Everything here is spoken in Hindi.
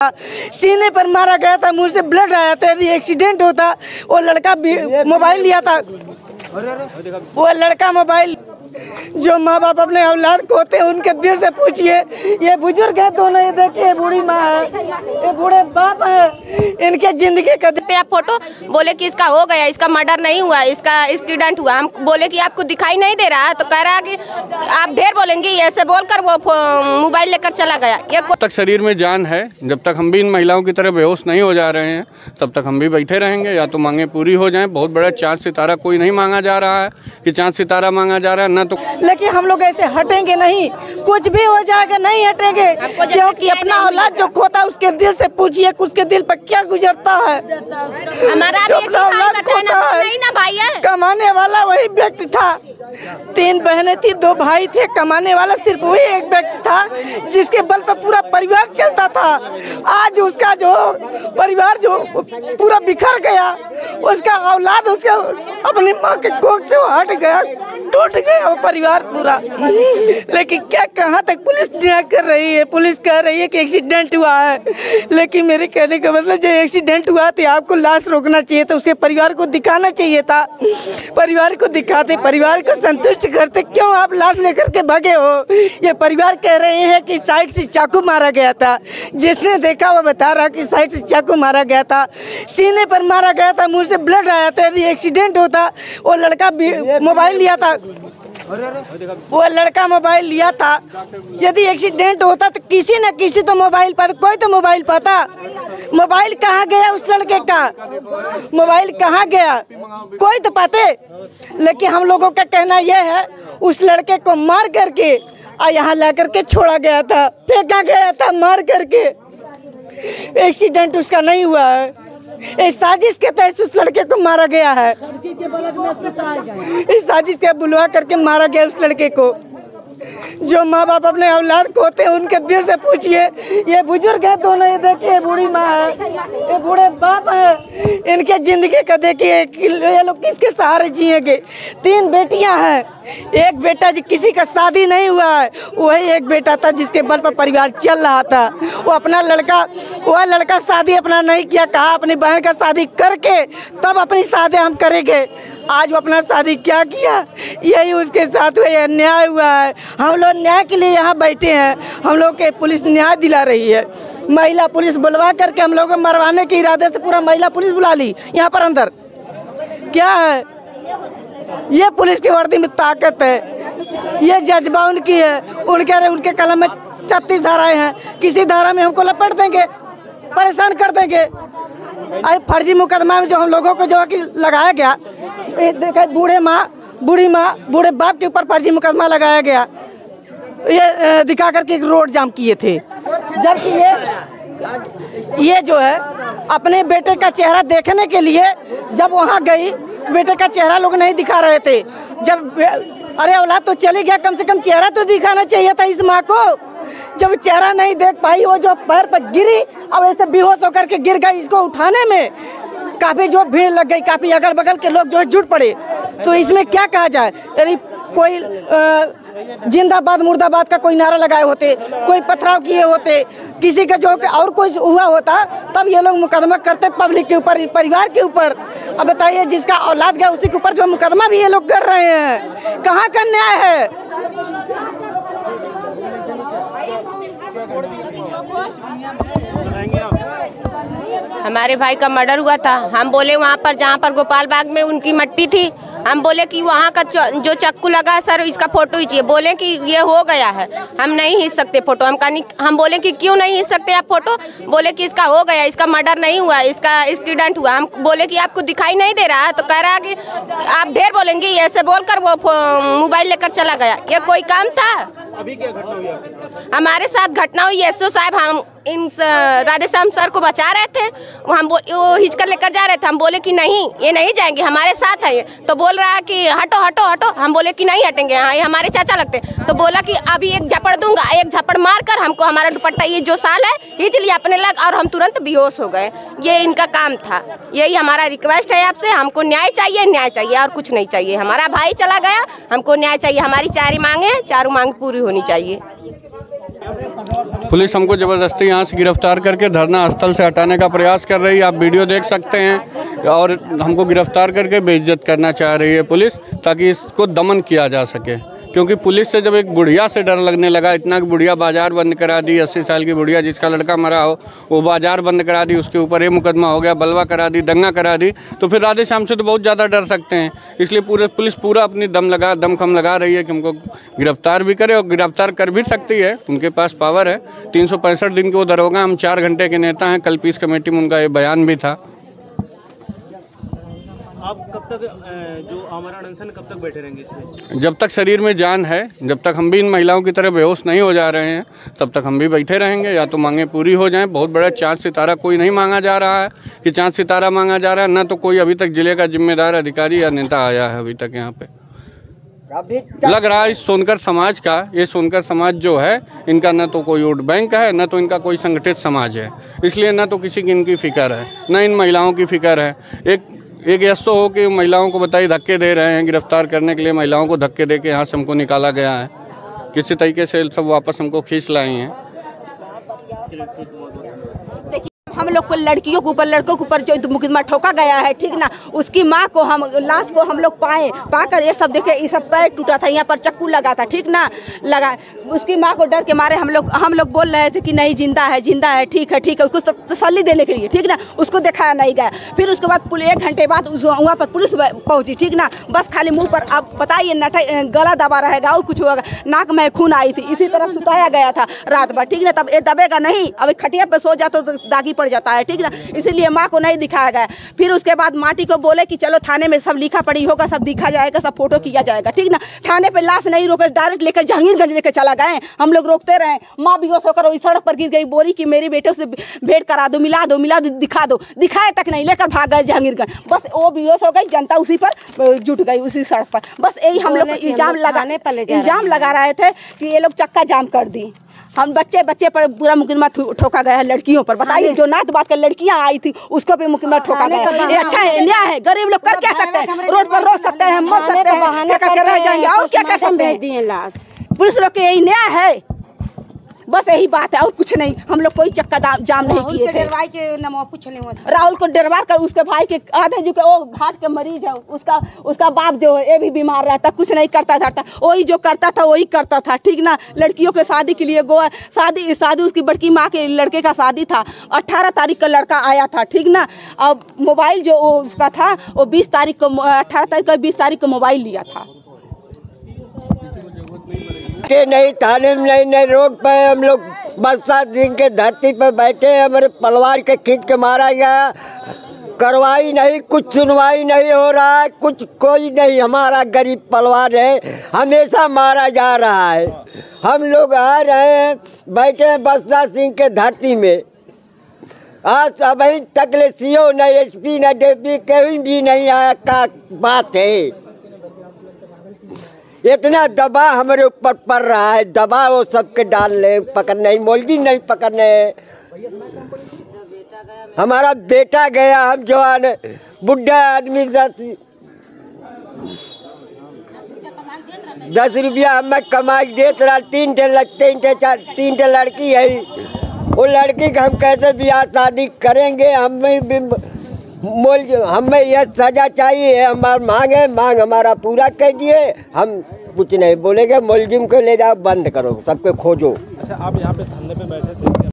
सीने पर मारा गया था, मुंह से ब्लड आया था। यदि एक्सीडेंट होता, वो लड़का मोबाइल लिया था, वो लड़का मोबाइल। जो माँ बाप अपने औलाद को होते हैं उनके दिल से पूछिए। ये बुजुर्ग है दोनों, ये देखिए बूढ़ी माँ है, ये बूढ़े बाप है, इनके जिंदगी का आप फोटो बोले कि इसका हो गया, इसका मर्डर नहीं हुआ, इसका एक्सीडेंट हुआ। हम बोले कि आपको दिखाई नहीं दे रहा है, तो कह रहा है कि आप ढेर बोलेंगे। ऐसे बोलकर वो मोबाइल लेकर चला गया। ये तक शरीर में जान है, जब तक हम भी इन महिलाओं की तरह बेहोश नहीं हो जा रहे हैं तब तक हम भी बैठे रहेंगे। या तो मांगे पूरी हो जाएं। बहुत बड़ा चांद सितारा कोई नहीं मांगा जा रहा है कि चांद सितारा मांगा जा रहा है ना, तो लेकिन हम लोग ऐसे हटेंगे नहीं, कुछ भी हो जाएगा नहीं हटेंगे, क्योंकि अपना औलाद जो खोता उसके दिल से पूछिए उसके दिल पर क्या गुजरता है। हमारा भी अपना औलाद खोता है, नहीं ना भाई है। कमाने वाला वही व्यक्ति था, 3 बहनें थी, 2 भाई थे। कमाने वाला सिर्फ वही एक व्यक्ति था जिसके बल पर पूरा परिवार चलता था। आज उसका जो परिवार जो पूरा बिखर गया, उसका औलाद उसका अपनी माँ के कोख से हट गया, टूट गया वो परिवार पूरा। लेकिन क्या कहाँ तक पुलिस न्याय कर रही है? पुलिस कह रही है कि एक्सीडेंट हुआ है, लेकिन मेरे कहने का मतलब जो एक्सीडेंट हुआ तो आपको लाश रोकना चाहिए था, उसके परिवार को दिखाना चाहिए था। परिवार को दिखाते, परिवार को संतुष्ट करते, क्यों आप लाश लेकर के भागे हो? ये परिवार कह रहे हैं कि साइड से चाकू मारा गया था। जिसने देखा वो बता रहा कि साइड से चाकू मारा गया था, सीने पर मारा गया था, मुंह से ब्लड आया था। यदि एक्सीडेंट होता, वो लड़का मोबाइल लिया था, वो लड़का मोबाइल लिया था। यदि एक्सीडेंट होता तो किसी न किसी तो मोबाइल पाता, कोई तो मोबाइल पाता। मोबाइल कहाँ गया उस लड़के का? मोबाइल कहाँ गया? कोई तो पाते। लेकिन हम लोगों का कहना यह है उस लड़के को मार करके यहाँ ला करके छोड़ा गया था, फेंका गया था मार करके। एक्सीडेंट उसका नहीं हुआ है, इस साजिश के तहत उस लड़के को मारा गया है। इस साजिश के बुलवा करके मारा गया उस लड़के को। जो माँ बाप अपने औलाद को होते हैं उनके दिल से पूछिए। ये बुजुर्ग है दोनों, ये देखिए बूढ़ी माँ है, ये बूढ़े बाप है, इनके जिंदगी का देखिए ये लोग किसके सहारे जिएंगे। 3 बेटियां हैं, एक बेटा जी किसी का शादी नहीं हुआ है, वही एक बेटा था जिसके बल पर परिवार चल रहा था। वो अपना लड़का, वह लड़का शादी अपना नहीं किया, कहा अपनी बहन का शादी करके तब अपनी शादी हम करेंगे। आज वो अपना शादी क्या किया, यही उसके साथ हुआ, अन्याय हुआ है। हम लोग न्याय के लिए यहाँ बैठे हैं, हम लोग के पुलिस न्याय दिला रही है। महिला पुलिस बुलवा करके हम लोग को मरवाने के इरादे से पूरा महिला पुलिस बुला ली यहाँ पर अंदर। क्या है ये? पुलिस की वर्दी में ताकत है, ये जज्बा उनकी है। उनके कलम में 36 धाराएं हैं, किसी धारा में हमको लपेट देंगे, परेशान कर देंगे। अरे फर्जी मुकदमा में जो हम लोगों को जो कि लगाया गया, देखा बूढ़ी माँ बूढ़े बाप के ऊपर फर्जी मुकदमा लगाया गया, ये दिखा करके एक रोड जाम किए थे। जबकि ये जो है अपने बेटे का चेहरा देखने के लिए जब वहाँ गई, बेटे का चेहरा लोग नहीं दिखा रहे थे। जब अरे औलाद तो चली गया, कम से कम चेहरा तो दिखाना चाहिए था इस माँ को। जब चेहरा नहीं देख पाई, वो जो पैर पर गिरी, अब ऐसे बेहोश होकर के गिर गई। इसको उठाने में काफी जो भीड़ लग गई, काफी अगल बगल के लोग जो जुट पड़े। तो इसमें क्या कहा जाए? यदि कोई जिंदाबाद मुर्दाबाद का कोई नारा लगाए होते, कोई पथराव किए होते, किसी का जो और कुछ हुआ होता, तब ये लोग मुकदमा करते पब्लिक के ऊपर, परिवार के ऊपर। अब बताइए, जिसका औलाद गया उसी के ऊपर जो मुकदमा भी ये लोग कर रहे हैं, कहाँ का न्याय है? हमारे भाई का मर्डर हुआ था। हम बोले वहाँ पर जहाँ पर गोपाल बाग में उनकी मट्टी थी, हम बोले कि वहाँ का जो चक्कू लगा है सर, इसका फोटो खींचिए। बोले कि ये हो गया है, हम नहीं खींच सकते फोटो। हम बोले कि क्यों नहीं खींच सकते आप फोटो? बोले कि इसका हो गया, इसका मर्डर नहीं हुआ, इसका एक्सीडेंट हुआ। हम बोले कि आपको दिखाई नहीं दे रहा है, तो कह रहा है कि आप ढेर बोलेंगे। ऐसे बोलकर वो मोबाइल लेकर चला गया। ये कोई काम था? अभी क्या घटना हुई आपके साथ? हमारे साथ घटना हुई, एसओ साहब हम इन राधेश्याम सर को बचा रहे थे, वो हिच कर लेकर जा रहे थे। हम बोले कि नहीं, ये नहीं जाएंगे, हमारे साथ है। तो बोल रहा है कि हटो हटो हटो। हम बोले कि नहीं हटेंगे, हाँ ये हमारे चाचा लगते। तो बोला कि अभी एक झपड़ दूंगा। एक झपड़ मारकर हमको हमारा दुपट्टा ये जो साल है खींच लिया अपने लग, और हम तुरंत बेहोश हो गए। ये इनका काम था। यही हमारा रिक्वेस्ट है आपसे, हमको न्याय चाहिए, न्याय चाहिए और कुछ नहीं चाहिए। हमारा भाई चला गया, हमको न्याय चाहिए। हमारी 4 मांगे हैं, 4 मांग पूरी होनी चाहिए। पुलिस हमको ज़बरदस्ती यहाँ से गिरफ्तार करके धरना स्थल से हटाने का प्रयास कर रही है। आप वीडियो देख सकते हैं। और हमको गिरफ्तार करके बेइज्जत करना चाह रही है पुलिस, ताकि इसको दमन किया जा सके। क्योंकि पुलिस से जब एक बुढ़िया से डर लगने लगा, इतना कि बुढ़िया बाजार बंद करा दी, 80 साल की बुढ़िया जिसका लड़का मरा हो वो बाजार बंद करा दी, उसके ऊपर ये मुकदमा हो गया, बलवा करा दी, दंगा करा दी, तो फिर राधे श्याम से तो बहुत ज़्यादा डर सकते हैं। इसलिए पुलिस पूरा अपनी दमखम लगा रही है कि हमको गिरफ्तार भी करे, और गिरफ्तार कर भी सकती है, उनके पास पावर है। 365 दिन के वो दरोगा, हम 4 घंटे के नेता हैं। कल पीस कमेटी में उनका ये बयान भी था। आप कब तक जो आमरण अनशन कब तक बैठे रहेंगे इसमें? जब तक शरीर में जान है, जब तक हम भी इन महिलाओं की तरह बेहोश नहीं हो जा रहे हैं, तब तक हम भी बैठे रहेंगे। या तो मांगे पूरी हो जाएं। बहुत बड़ा चाँद सितारा कोई नहीं मांगा जा रहा है कि चाँद सितारा मांगा जा रहा है, ना तो कोई अभी तक जिले का जिम्मेदार अधिकारी या नेता आया है अभी तक यहाँ पे। लग रहा है इस सोनकर समाज का, ये सोनकर समाज जो है, इनका न तो कोई वोट बैंक है, न तो इनका कोई संगठित समाज है। इसलिए न तो किसी की इनकी फिक्र है, न इन महिलाओं की फिक्र है। एक यस्सो हो कि महिलाओं को बताइए धक्के दे रहे हैं, गिरफ्तार करने के लिए महिलाओं को धक्के दे के यहाँ से हमको निकाला गया है। किसी तरीके से सब वापस हमको खींच लाए हैं। हम लोग को लड़कियों के ऊपर, लड़कों के ऊपर जो मुकदमा ठोका गया है, ठीक ना, उसकी माँ को हम लाश को हम लोग पाकर ये सब देखे, ये सब पैर टूटा था, यहाँ पर चक्कू लगा था, ठीक ना, लगा। उसकी माँ को डर के मारे हम लोग बोल रहे थे कि नहीं जिंदा है, ठीक है, उसको तसल्ली देने के लिए, ठीक ना, उसको दिखाया नहीं गया। फिर उसके बाद 1 घंटे बाद वहाँ पर पुलिस पहुँची, ठीक ना, बस खाली मुँह पर आप बताइए गला दबा रहेगा और कुछ होगा, नाक में खून आई थी, इसी तरफ सुताया गया था रात भर, ठीक ना। तब ये दबेगा नहीं, अभी खटिया पे सो जाता तो दागी पड़ जाता है, ठीक ना, इसीलिए माँ को नहीं दिखाया गया। फिर उसके बाद माटी को बोले कि चलो थाने में सब लिखा पड़ी होगा, सब दिखा जाएगा, सब फोटो किया जाएगा, ठीक ना। थाने पे लाश नहीं रोके, डायरेक्ट लेकर जहांगीरगंज लेकर चला गए। हम लोग रोकते रहे, माँ बेहोश होकर वही सड़क पर गिर गई, बोली कि मेरी बेटे से भेंट करा दो, मिला दो, दिखा दो, दिखाए तक नहीं, लेकर भाग गए जहांगीरगंज। बस वो बेहोश हो गई, जनता उसी पर जुट गई, उसी सड़क पर। बस यही हम लोग इल्जाम लगा रहे थे कि ये लोग चक्का जाम कर दी। हम बच्चे पर पूरा मुकदमा ठोका गया है, लड़कियों पर। बताइए, जो नात बात कर लड़कियां आई थी उसको भी मुकदमा ठोका गया। ये अच्छा है, न्याय है? गरीब लोग कर क्या सकते हैं? रोड पर रो सकते हैं, मर सकते हैं, क्या करके रह जाएंगे, और क्या कर सकते हैं? पुलिस लोग के यही न्याय है, बस यही बात है और कुछ नहीं। हम लोग कोई चक्का जाम नहीं किए थे। राहुल को डरवा कर उसके भाई के आधे जो वो हार्ट के मरीज है, उसका बाप जो है ये भी बीमार रहता, कुछ नहीं करता था। वही जो करता था वही करता था, ठीक ना। लड़कियों के शादी के लिए शादी उसकी बड़की माँ के लड़के का शादी था। 18 तारीख का लड़का आया था, ठीक ना। अब मोबाइल जो उसका था वो 20 तारीख को, 18 तारीख को 20 तारीख को मोबाइल लिया था। नहीं थाने में नहीं रोक पाए हम लोग। बरसात दिन के धरती पर बैठे, हमारे परिवार के खींच के मारा गया, कार्रवाई नहीं, कुछ सुनवाई नहीं हो रहा है, कुछ कोई नहीं। हमारा गरीब परिवार है, हमेशा मारा जा रहा है। हम लोग आ रहे हैं, बैठे हैं बरसात सिंह के धरती में। आज अभी तक ले सीओ न एसपी न डीपी कहीं भी नहीं आया का बात है। इतना दबाव हमारे ऊपर पड़ रहा है, दबाव वो सबके डाल ले, पकड़ नहीं, मौलवी नहीं पकड़ने। हमारा बेटा गया, हम जवान बुढ़ा आदमी 10 रुपया हमें कमाई देते रहा। 3 लड़की है, वो लड़की का हम कैसे ब्याह शादी करेंगे? हमें यह सजा चाहिए, हमारा मांग हमारा पूरा कर दिए। हम कुछ नहीं बोलेंगे, मुलजिम को ले जाओ, बंद करो, सबको खोजो। अच्छा, आप यहाँ पे धरने पे